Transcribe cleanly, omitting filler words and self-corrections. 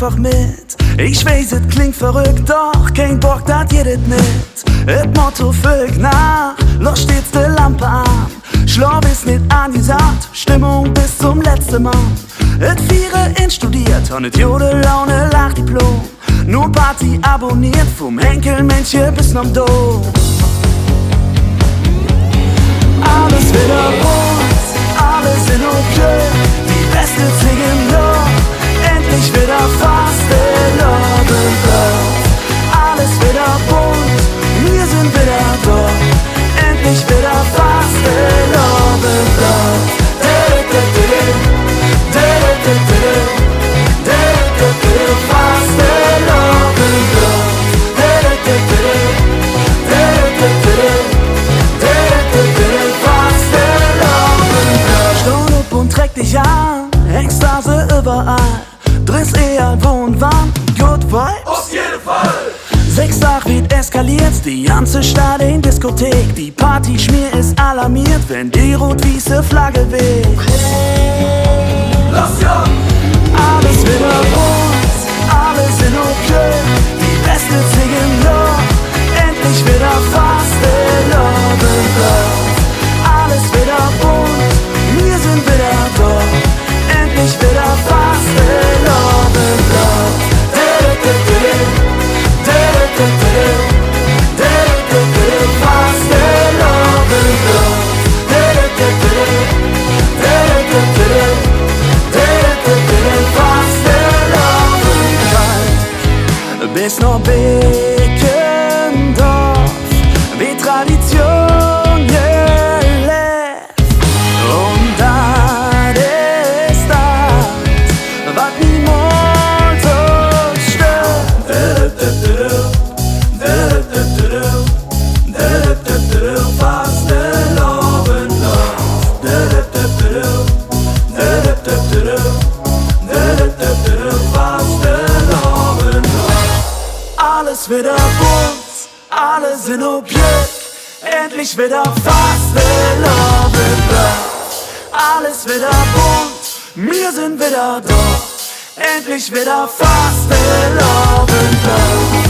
einfach mit. Ich weiß, es klingt verrückt, doch kein Bock, dat geht it nicht. Et Motto folgt nach, los steht's de Lampe an. Schlaf ist nicht angesagt, Stimmung bis zum letzten Mal. Et Viere instudiert, und et Jode Laune lacht Diplom. Nur Party abonniert, vom Henkelmännchen bis zum Dom. Alles wieder rund, alles in okay. Die beste singen noch, endlich wieder fast Love and Love. Alles wieder bunt, wir sind wieder da. Endlich wieder fast Love and Love. Fast Love and Love. Stund up und treck dich an, Ekstase überall. Driss eher Wohnwand, good vibes. Auf jeden Fall! 6 Tag wird eskaliert, die ganze Stadt in Diskothek. Die Partyschmier ist alarmiert, wenn die rot-wiese Flagge weht. Lass ja! Alles wieder rund, alles in okay. Die Beste singen noch, endlich wieder fast Love and Love. Alles wieder bunt, wir sind wieder da. Endlich wieder fast Love and Love. Fast Love and Love. Bis noch Beckendorf, wie Tradition gelebt. Und das ist das, was niemals uns stört. Fast Love and Love. Fast Love and Love. Alles wieder bunt, alle sind Objekt. Endlich wieder fast Love and Love. Alles wieder bunt, wir sind wieder da. Endlich wieder fast Love and Love.